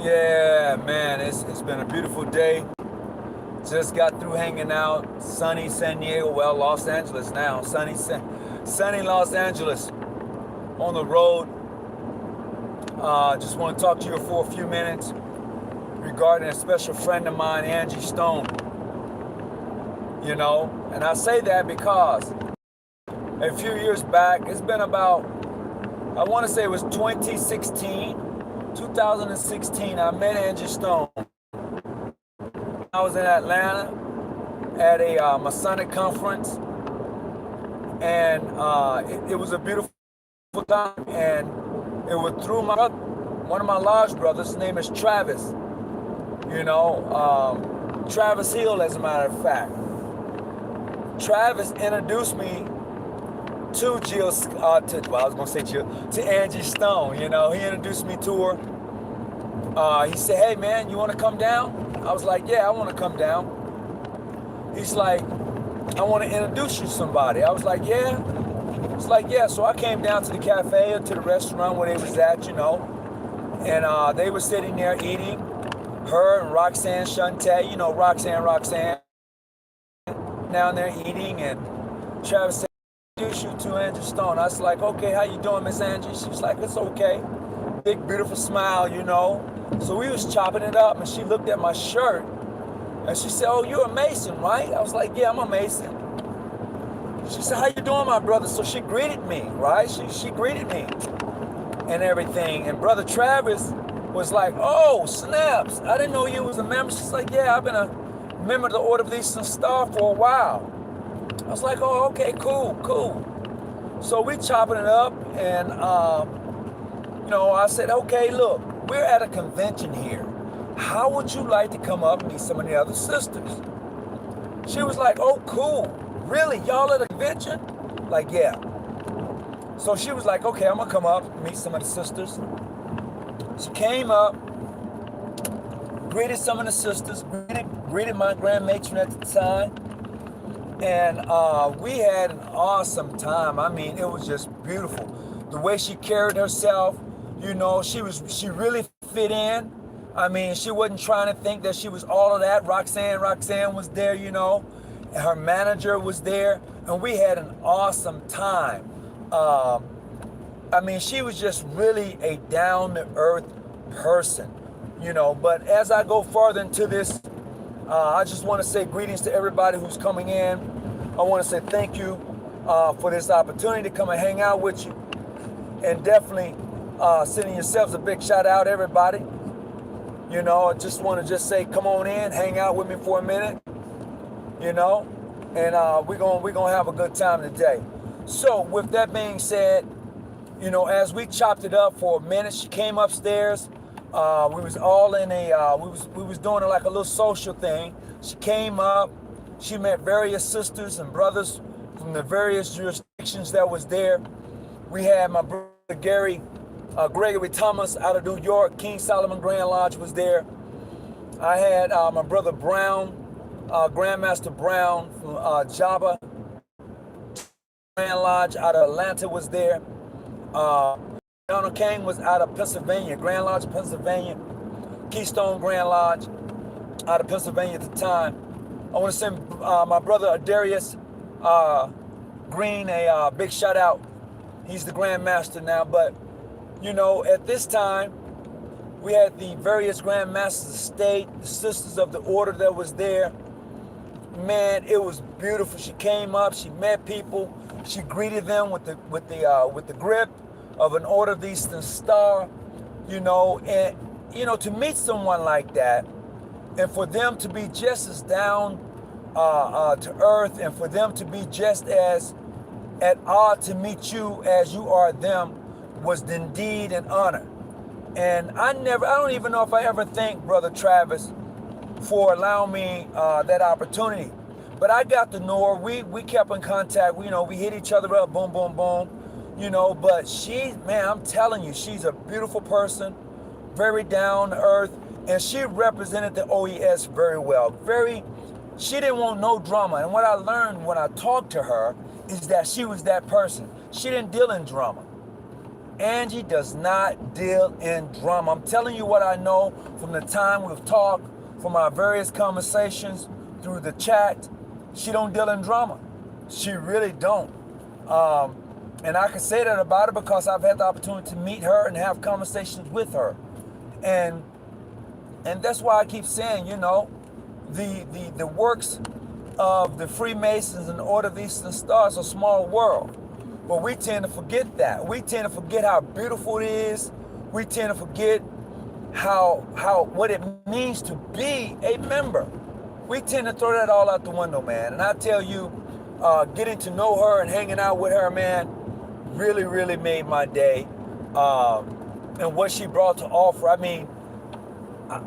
Yeah, man, it's been a beautiful day. Just got through hanging out. Sunny San Diego, well, Los Angeles now. Sunny Los Angeles on the road. Just want to talk to you for a few minutes regarding a special friend of mine, Angie Stone. And I say that because a few years back, it's been about, I want to say it was 2016, I met Angie Stone. I was in Atlanta at a Masonic conference, and it was a beautiful time, and it was through one of my lodge brothers. His name is Travis. Travis Hill, as a matter of fact. Travis introduced me to to Angie Stone. He introduced me to her. He said, "Hey man, you want to come down?" I was like, "Yeah, I want to come down." He's like, "I want to introduce you to somebody." I was like, "Yeah." It's like, "Yeah." So I came down to the cafe or to the restaurant where they was at, and they were sitting there eating. Her and Roxanne Shante, Roxanne, down there eating, and Travis said, "Introduce you to Angie Stone." I was like, "Okay, how you doing, Miss Angie?" She was like, "It's okay." Big, beautiful smile, So we was chopping it up, and she looked at my shirt, and she said, "Oh, you're a Mason, right?" I was like, "Yeah, I'm a Mason." She said, "How you doing, my brother?" So she greeted me, right? She greeted me and everything. And Brother Travis was like, "Oh, snaps. I didn't know you was a member." She's like, "Yeah, I've been a member of the Order of the Eastern Star for a while." I was like, "Oh, okay, cool." So we chopping it up, and I said, "Okay, look, we're at a convention here. How would you like to come up and meet some of the other sisters?" She was like, "Oh, cool. Really? Y'all at a convention?" Like, "Yeah." So she was like, "Okay, I'm going to come up and meet some of the sisters." She came up, greeted some of the sisters, greeted my grand matron at the time. And we had an awesome time. I mean, it was just beautiful. The way she carried herself, she really fit in. I mean, she wasn't trying to think that she was all of that. Roxanne was there, and her manager was there, and we had an awesome time. I mean, she was just really a down-to-earth person, But as I go further into this, I just want to say greetings to everybody who's coming in. I want to say thank you for this opportunity to come and hang out with you. And definitely sending yourselves a big shout out, everybody. I just want to say, come on in, hang out with me for a minute, and we're gonna have a good time today. So with that being said, as we chopped it up for a minute, she came upstairs. We was all in we was doing like a little social thing. She came up. She met various sisters and brothers from the various jurisdictions that was there. We had my brother Gregory Thomas out of New York. King Solomon Grand Lodge was there. I had my brother Brown, Grandmaster Brown from Java Grand Lodge out of Atlanta was there. Donald King was out of Pennsylvania, Grand Lodge, Pennsylvania. Keystone Grand Lodge out of Pennsylvania at the time. I want to send my brother Darius Green a big shout out. He's the Grand Master now, but at this time, we had the various Grand Masters of State, the Sisters of the Order that was there. Man, it was beautiful. She came up, she met people, she greeted them with the grip of an Order of the Eastern Star, and to meet someone like that, and for them to be just as down to earth, and for them to be just as at odd to meet you as you are them, was indeed an honor. And I don't even know if I ever thanked Brother Travis for allowing me that opportunity. But I got to know her. We kept in contact. We hit each other up, boom, boom, boom. But I'm telling you, she's a beautiful person, very down to earth, and she represented the OES very well. She didn't want no drama. And what I learned when I talked to her is that she was that person. She didn't deal in drama. Angie does not deal in drama. I'm telling you what I know from the time we've talked, from our various conversations through the chat. She don't deal in drama. She really don't. And I can say that about her because I've had the opportunity to meet her and have conversations with her. And that's why I keep saying, you know, the works of the Freemasons and the Order of the Eastern Star is a small world. But we tend to forget that. We tend to forget how beautiful it is. We tend to forget what it means to be a member. We tend to throw that all out the window, man. And I tell you, getting to know her and hanging out with her, man, really, really made my day. And what she brought to offer, I mean,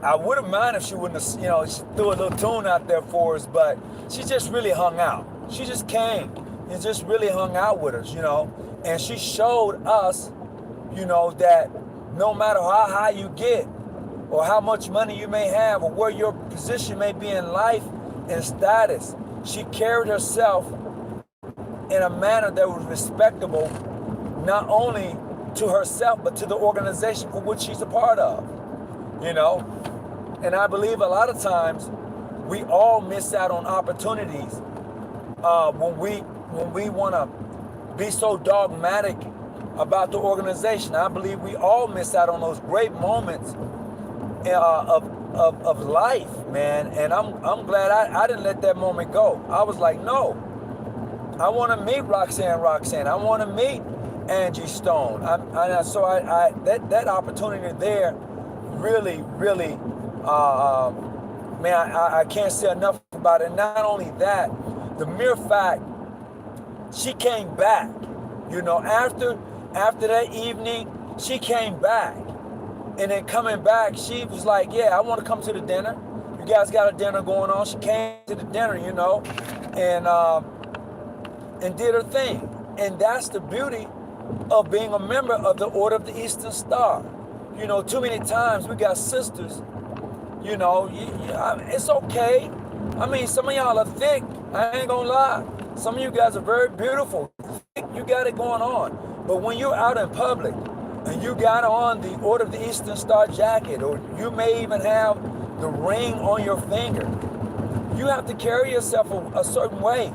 I wouldn't mind if she wouldn't have, you know, she threw a little tune out there for us, but she just really hung out. She just came and just really hung out with us, you know. And she showed us, you know, that no matter how high you get or how much money you may have or where your position may be in life and status, she carried herself in a manner that was respectable, not only to herself, but to the organization for which she's a part of, you know? And I believe a lot of times we all miss out on opportunities when we want to be so dogmatic about the organization. I believe we all miss out on those great moments of life, man. And I'm glad I didn't let that moment go. I was like, no, I want to meet Roxanne. I want to meet Angie Stone. So that opportunity there really, really, man, I can't say enough about it. Not only that, the mere fact she came back, you know, after that evening, she came back. And then coming back, she was like, yeah, I want to come to the dinner. You guys got a dinner going on. She came to the dinner, you know, and did her thing. And that's the beauty of being a member of the Order of the Eastern Star. You know, too many times we got sisters, you know, it's okay. I mean, some of y'all are thick. I ain't gonna lie. Some of you guys are very beautiful. You got it going on. But when you're out in public and you got on the Order of the Eastern Star jacket, or you may even have the ring on your finger, you have to carry yourself a certain way.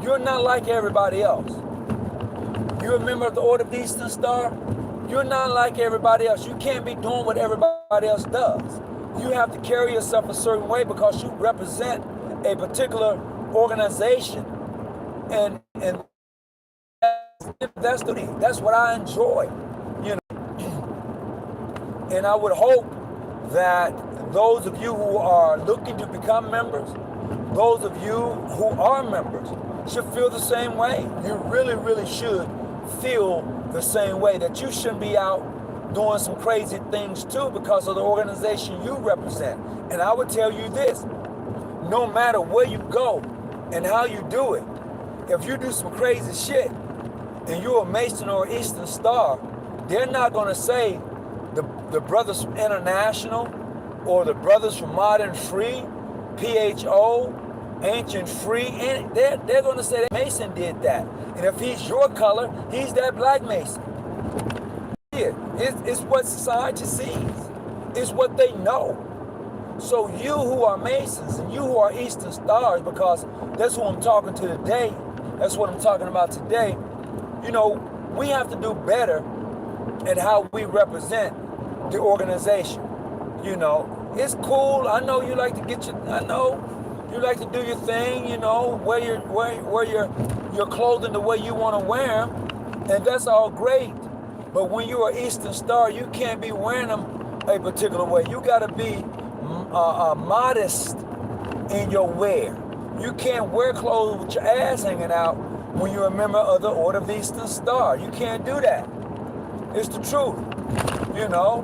You're not like everybody else. You're a member of the Order of the Eastern Star. You're not like everybody else. You can't be doing what everybody else does. You have to carry yourself a certain way because you represent a particular organization. And that's what I enjoy, you know. And I would hope that those of you who are looking to become members, those of you who are members, should feel the same way. You really, really should feel the same way, that you shouldn't be out doing some crazy things too because of the organization you represent. And I would tell you this, no matter where you go and how you do it, if you do some crazy shit and you're a Mason or Eastern Star, they're not going to say the Brothers from International or the Brothers from Modern Free, PHO, Ancient Free, and they're going to say that Mason did that. And if he's your color, he's that black Mason. It's what society sees. It's what they know. So you who are Masons and you who are Eastern Stars, because that's who I'm talking to today, that's what I'm talking about today, you know, we have to do better at how we represent the organization. You know, it's cool. I know you like to you like to do your thing, you know, wear your clothing the way you want to wear them, and that's all great. But when you're an Eastern Star, you can't be wearing them a particular way. You got to be modest in your wear. You can't wear clothes with your ass hanging out when you're a member of the Order of the Eastern Star. You can't do that. It's the truth, you know.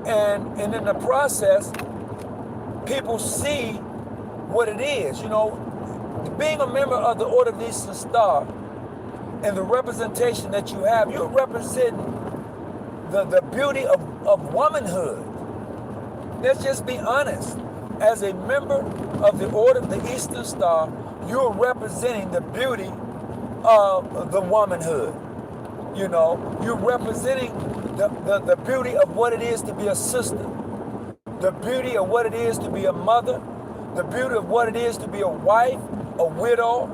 And in the process, people see what it is, you know. Being a member of the Order of the Eastern Star and the representation that you have, you're representing the beauty of womanhood. Let's just be honest. As a member of the Order of the Eastern Star, you're representing the beauty of the womanhood. You know, you're representing the beauty of what it is to be a sister, the beauty of what it is to be a mother, the beauty of what it is to be a wife, a widow,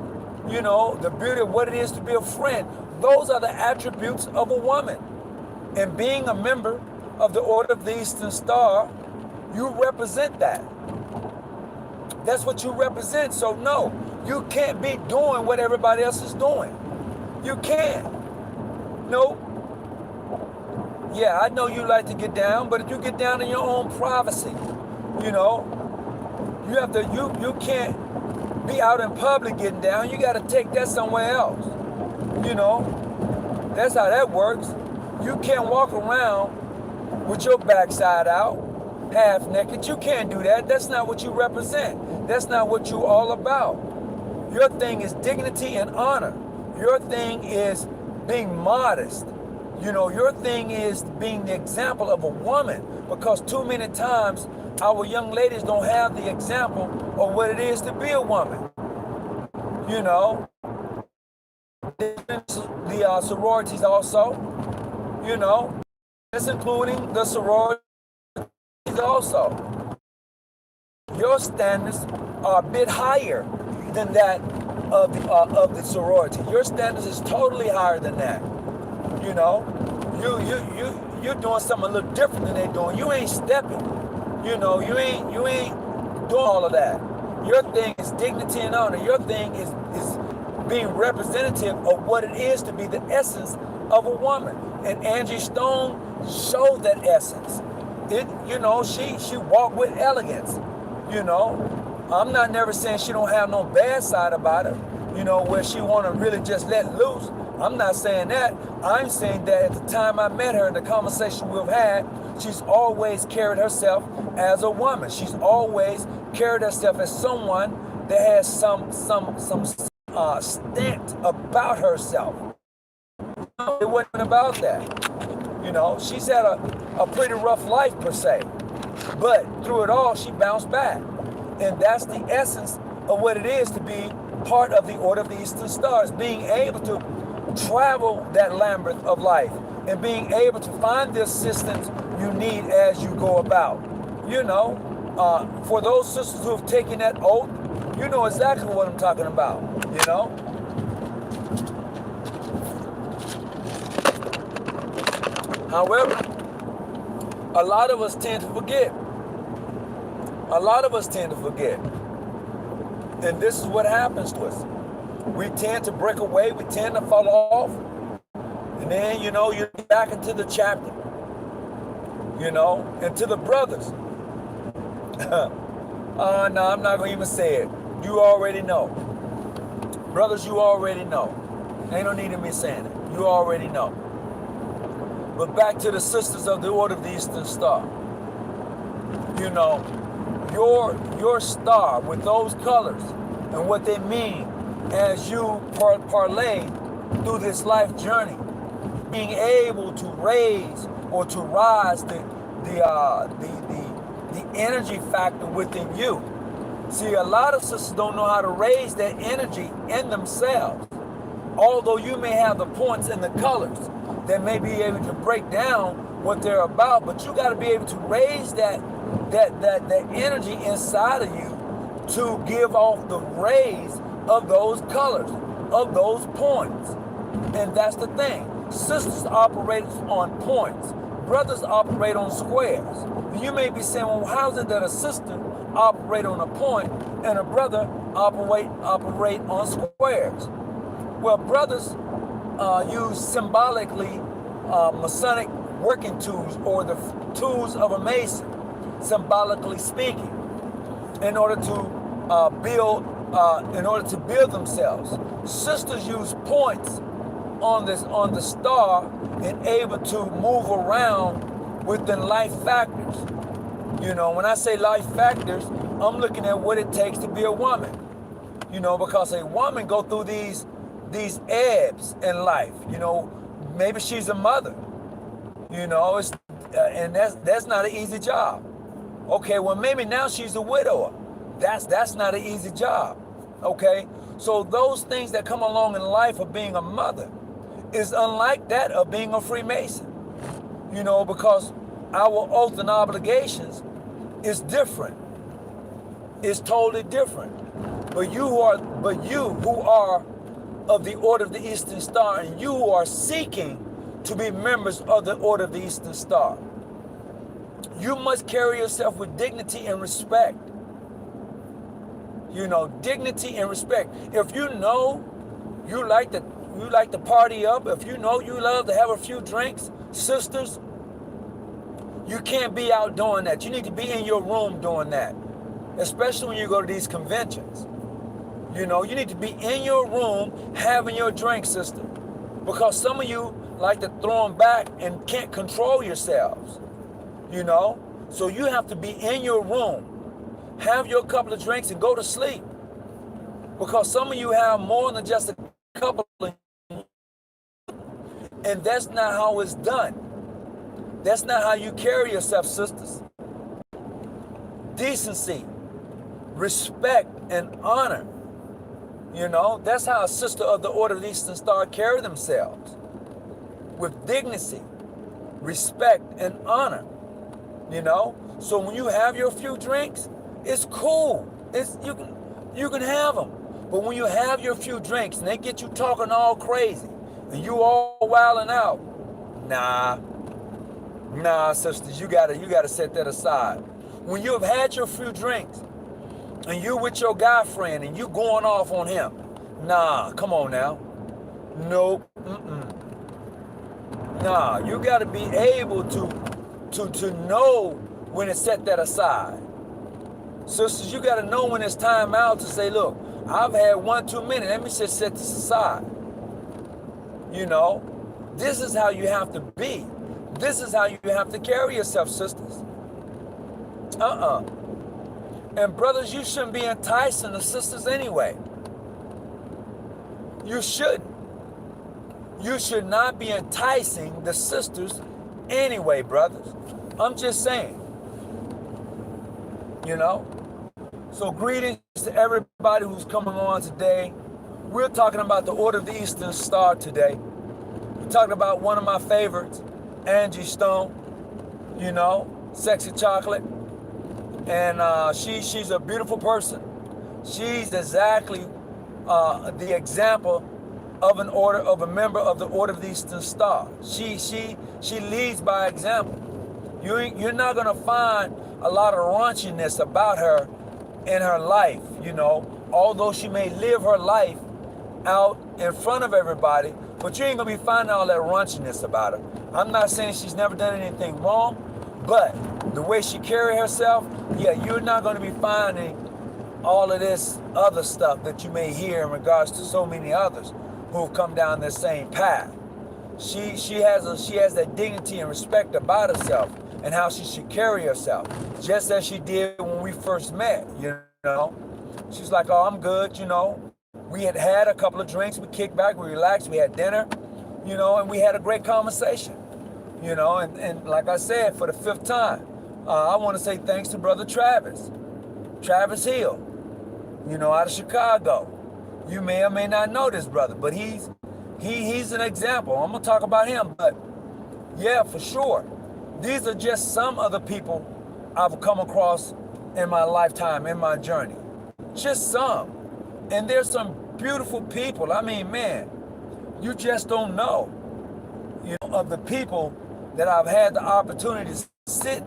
you know, the beauty of what it is to be a friend. Those are the attributes of a woman. And being a member of the Order of the Eastern Star, you represent that. That's what you represent. So no, you can't be doing what everybody else is doing. You can't. No. Yeah, I know you like to get down, but if you get down in your own privacy, you know, you have to, you can't be out in public getting down. You got to take that somewhere else. You know, that's how that works. You can't walk around with your backside out, half naked. You can't do that. That's not what you represent. That's not what you're all about. Your thing is dignity and honor. Your thing is being modest. You know, your thing is being the example of a woman, because too many times our young ladies don't have the example of what it is to be a woman. You know, the sororities also, you know, that's including the sororities also. Your standards are a bit higher than that of the sorority. Your standards is totally higher than that. You know, you're doing something a little different than they're doing. You ain't stepping. You know, you ain't doing all of that. Your thing is dignity and honor. Your thing is being representative of what it is to be the essence of a woman. And Angie Stone showed that essence. You know, she walked with elegance. You know, I'm not never saying she don't have no bad side about her. You know, where she want to really just let loose. I'm not saying that. I'm saying that at the time I met her, in the conversation we've had, she's always carried herself as a woman. She's always carried herself as someone that has some stint about herself. It wasn't about that. You know, she's had a pretty rough life per se, but through it all, she bounced back. And that's the essence of what it is to be part of the Order of the Eastern Stars, being able to travel that labyrinth of life and being able to find the assistance you need as you go about. You know, for those sisters who have taken that oath, you know exactly what I'm talking about, you know? However, a lot of us tend to forget. A lot of us tend to forget. And this is what happens to us. We tend to break away, we tend to fall off, and then, you know, you're back into the chapter, you know, and to the brothers. No, I'm not going to even say it. You already know. Brothers, you already know. Ain't no need of me saying it. You already know. But back to the sisters of the Order of the Eastern Star. You know, your star with those colors and what they mean as you parlay through this life journey, being able to raise or to rise the energy factor within you. See, a lot of sisters don't know how to raise that energy in themselves. Although you may have the points and the colors that may be able to break down what they're about, but you got to be able to raise that energy inside of you to give off the rays of those colors, of those points. And that's the thing. Sisters operate on points. Brothers operate on squares. You may be saying, well, how is it that a sister operate on a point and a brother operate on squares? Well, brothers use symbolically Masonic working tools, or the tools of a Mason, symbolically speaking, in order to build themselves. Sisters use points on the star and able to move around within life factors. You know, when I say life factors, I'm looking at what it takes to be a woman. You know, because a woman go through these ebbs in life. You know, maybe she's a mother. You know, and that's not an easy job. Okay, well maybe now she's a widower. That's not an easy job. Okay, so those things that come along in life of being a mother is unlike that of being a Freemason. You know, because our oath and obligations is different. It's totally different. But you who are of the Order of the Eastern Star, and you who are seeking to be members of the Order of the Eastern Star, you must carry yourself with dignity and respect. You know, dignity and respect. If you know you like to party up, if you know you love to have a few drinks, sisters, you can't be out doing that. You need to be in your room doing that, especially when you go to these conventions. You know, you need to be in your room having your drink, sister, because some of you like to throw them back and can't control yourselves. You know, so you have to be in your room, have your couple of drinks and go to sleep, because some of you have more than just a couple of, and that's not how it's done. That's not how you carry yourself, sisters. Decency, respect, and honor. You know, that's how a sister of the Order of the Eastern Star carry themselves, with dignity, respect, and honor. You know, so when you have your few drinks, it's cool. You can have them. But when you have your few drinks and they get you talking all crazy and you all wilding out, nah, sisters, you gotta set that aside. When you have had your few drinks and you with your guy friend and you going off on him, nah, come on now. Nope. Nah, you gotta be able to know when to set that aside. Sisters, you got to know when it's time out to say, look, I've had 1 too many. Let me just set this aside. You know, this is how you have to be. This is how you have to carry yourself, sisters. And brothers, you shouldn't be enticing the sisters anyway. You shouldn't. You should not be enticing the sisters anyway, brothers. I'm just saying. You know? So greetings to everybody who's coming on today. We're talking about the Order of the Eastern Star today. We're talking about one of my favorites, Angie Stone. You know, sexy chocolate. And she's a beautiful person. She's exactly the example of a member of the Order of the Eastern Star. She leads by example. You're not gonna find a lot of raunchiness about her in her life, you know, although she may live her life out in front of everybody, but you ain't gonna be finding all that raunchiness about her. I'm not saying she's never done anything wrong, but the way she carry herself, yeah, you're not gonna be finding all of this other stuff that you may hear in regards to so many others who've come down this same path. She has that dignity and respect about herself and how she should carry herself, just as she did when we first met, you know. She's like, oh, I'm good, you know. We had a couple of drinks, we kicked back, we relaxed, we had dinner, you know, and we had a great conversation, you know. And like I said, for the 5th time, I want to say thanks to Brother Travis Hill, you know, out of Chicago. You may or may not know this brother, but he's an example. I'm gonna talk about him, but yeah, for sure. These are just some of the people I've come across in my lifetime, in my journey. Just some. And there's some beautiful people. I mean, man, you just don't know, you know, of the people that I've had the opportunity to sit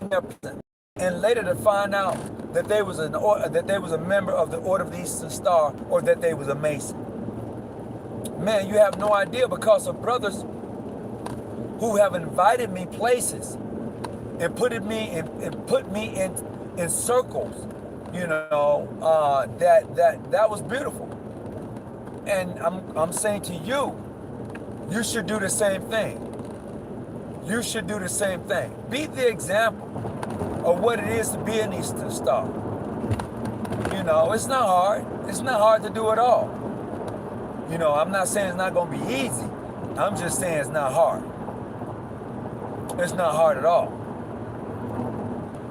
in their presence and later to find out that they was a member of the Order of the Eastern Star, or that they was a Mason. Man, you have no idea, because of brothers who have invited me places and put me in circles, you know, that was beautiful. And I'm saying to you, you should do the same thing. You should do the same thing. Be the example of what it is to be an Eastern Star. You know, it's not hard. It's not hard to do at all. You know, I'm not saying it's not going to be easy. I'm just saying it's not hard. It's not hard at all.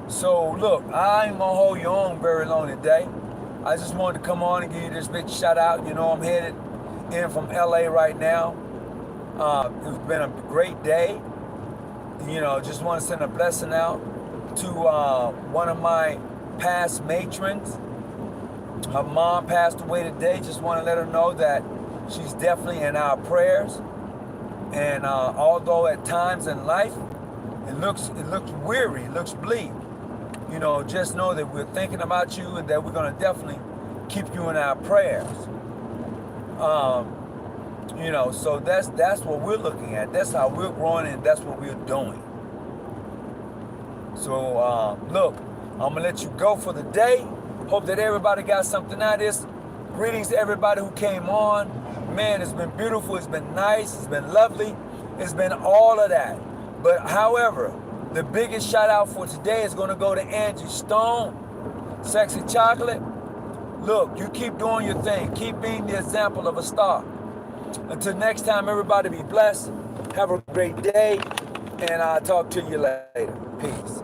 So, look, I ain't going to hold you on very long today. I just wanted to come on and give you this big shout out. You know, I'm headed in from LA right now. It's been a great day. You know, just want to send a blessing out to one of my past matrons. Her mom passed away today. Just want to let her know that she's definitely in our prayers. And although at times in life it looks weary, it looks bleak, you know, just know that we're thinking about you and that we're going to definitely keep you in our prayers. You know, so that's what we're looking at. That's how we're growing, and that's what we're doing. So look, I'm gonna let you go for the day. Hope that everybody got something out of this. Greetings to everybody who came on. Man, it's been beautiful, it's been nice, it's been lovely, it's been all of that. But however, the biggest shout out for today is gonna go to Angie Stone, Sexy Chocolate. Look, you keep doing your thing. Keep being the example of a star. Until next time, everybody be blessed. Have a great day, and I'll talk to you later. Peace.